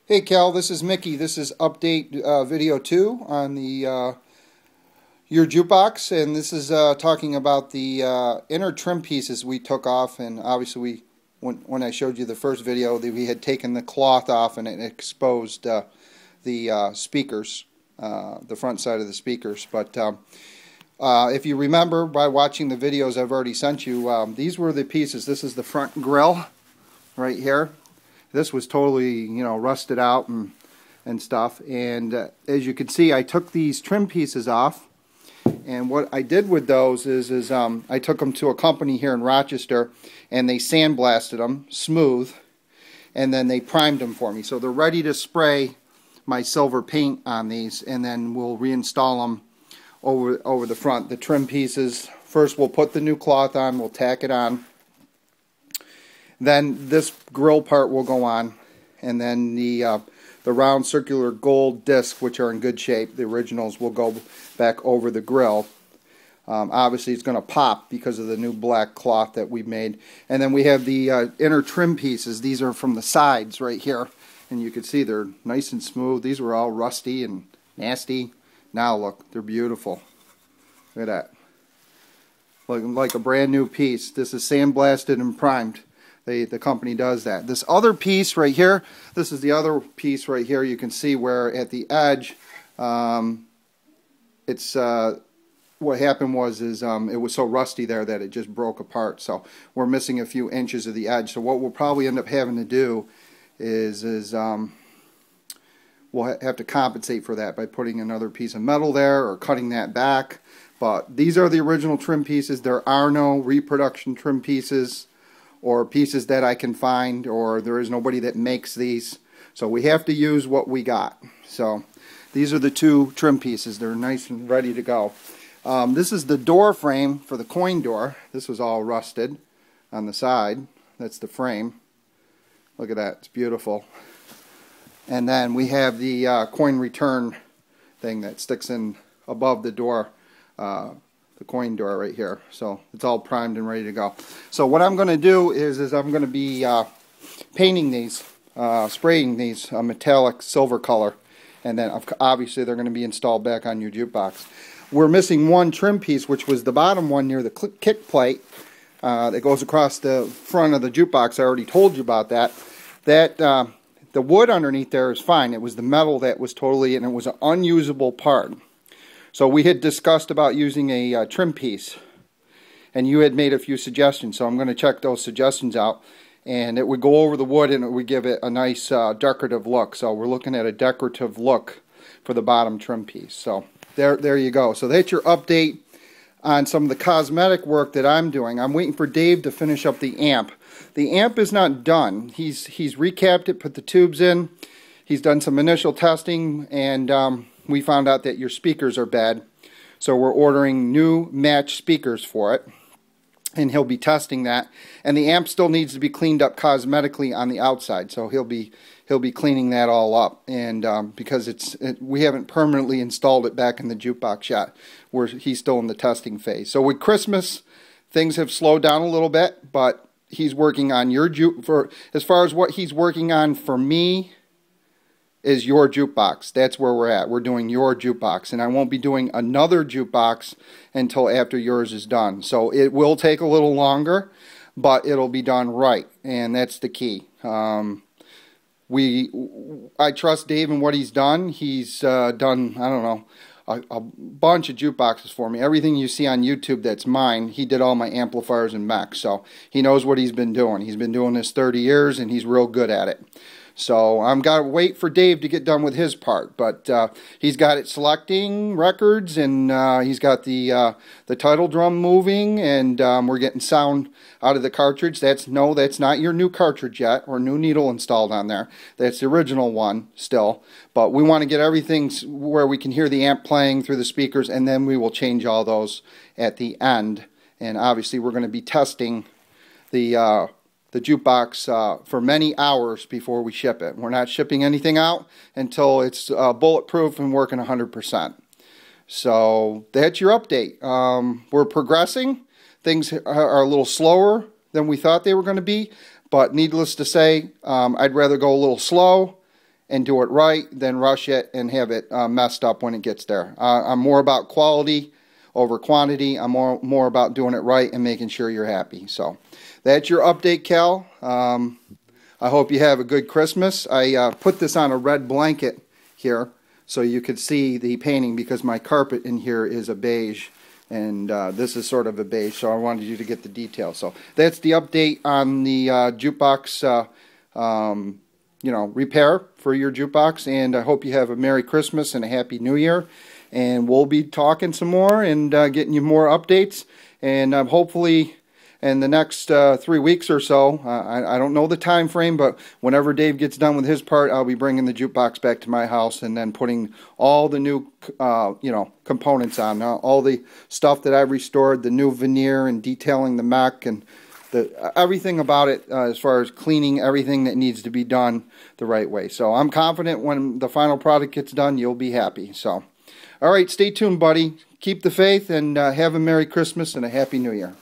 Hey Cal, this is Mickey. This is update video 2 on the your jukebox, and this is talking about the inner trim pieces we took off. And obviously, when I showed you the first video, we had taken the cloth off and it exposed the speakers, the front side of the speakers. But if you remember by watching the videos I've already sent you, these were the pieces. This is the front grill right here. This was totally, rusted out and stuff. And as you can see, I took these trim pieces off. And what I did with those is I took them to a company here in Rochester, and they sandblasted them smooth, and then they primed them for me. So they're ready to spray my silver paint on these, and then we'll reinstall them over the front. The trim pieces, first we'll put the new cloth on, we'll tack it on. Then this grill part will go on, and then the round circular gold discs, which are in good shape, the originals, will go back over the grill. Obviously it's going to pop because of the new black cloth that we made. And then we have the inner trim pieces. These are from the sides right here, and you can see they're nice and smooth. These were all rusty and nasty. Now look, they're beautiful. Look at that. Looking like a brand new piece. This is sandblasted and primed. The company does that. This other piece right here, this is the other piece right here. You can see where at the edge, what happened was it was so rusty there that it just broke apart. So we're missing a few inches of the edge. So what we'll probably end up having to do is we'll have to compensate for that by putting another piece of metal there or cutting that back. But these are the original trim pieces. There are no reproduction trim pieces or pieces that I can find, or there is nobody that makes these. So we have to use what we got. So these are the two trim pieces. They're nice and ready to go. This is the door frame for the coin door. This was all rusted on the side. That's the frame. Look at that. It's beautiful. And then we have the coin return thing that sticks in above the door, the coin door right here. So it's all primed and ready to go. So what I'm going to do is I'm going to be painting these, spraying these metallic silver color, and then obviously they're going to be installed back on your jukebox. We're missing one trim piece, which was the bottom one near the kick plate that goes across the front of the jukebox. I already told you about that. The wood underneath there is fine. It was the metal that was totally, and it was an unusable part. So we had discussed about using a trim piece, and you had made a few suggestions, so I'm going to check those suggestions out. And it would go over the wood and it would give it a nice decorative look. So we're looking at a decorative look for the bottom trim piece. So there you go. So that's your update on some of the cosmetic work that I'm doing. I'm waiting for Dave to finish up the amp. The amp is not done. He's recapped it, put the tubes in. He's done some initial testing, and we found out that your speakers are bad, so we're ordering new match speakers for it, and he'll be testing that. And the amp still needs to be cleaned up cosmetically on the outside, so he'll be cleaning that all up. And because we haven't permanently installed it back in the jukebox yet, he's still in the testing phase. So with Christmas, things have slowed down a little bit, but he's working on as far as what he's working on for me is your jukebox. That's where we're at. We're doing your jukebox, and I won't be doing another jukebox until after yours is done. So it will take a little longer, but it'll be done right, and that's the key. I trust Dave in what he's done. He's done, I don't know, a bunch of jukeboxes for me. Everything you see on YouTube that's mine, he did all my amplifiers and mechs, so he knows what he's been doing. He's been doing this 30 years, and he's real good at it. So I'm got to wait for Dave to get done with his part, but he's got it selecting records, and he's got the title drum moving, and we're getting sound out of the cartridge. That's not your new cartridge yet, or new needle installed on there. That's the original one still, but we want to get everything where we can hear the amp playing through the speakers, and then we will change all those at the end. And obviously we're going to be testing the jukebox for many hours before we ship it. We're not shipping anything out until it's bulletproof and working 100%. So that's your update. We're progressing. Things are a little slower than we thought they were going to be, but needless to say, I'd rather go a little slow and do it right than rush it and have it messed up when it gets there. I'm more about quality over quantity. I'm more about doing it right and making sure you're happy. So that's your update, Cal. I hope you have a good Christmas. I put this on a red blanket here so you could see the painting, because my carpet in here is a beige, and this is sort of a beige, so I wanted you to get the detail. So that's the update on the jukebox repair for your jukebox, and I hope you have a Merry Christmas and a Happy New Year, and we'll be talking some more and getting you more updates, and hopefully in the next 3 weeks or so, I don't know the time frame, but whenever Dave gets done with his part, I'll be bringing the jukebox back to my house and then putting all the new components on, all the stuff that I've restored, the new veneer and detailing the mech and everything about it, as far as cleaning everything that needs to be done the right way. So I'm confident when the final product gets done, you'll be happy. So, all right, stay tuned, buddy. Keep the faith, and have a Merry Christmas and a Happy New Year.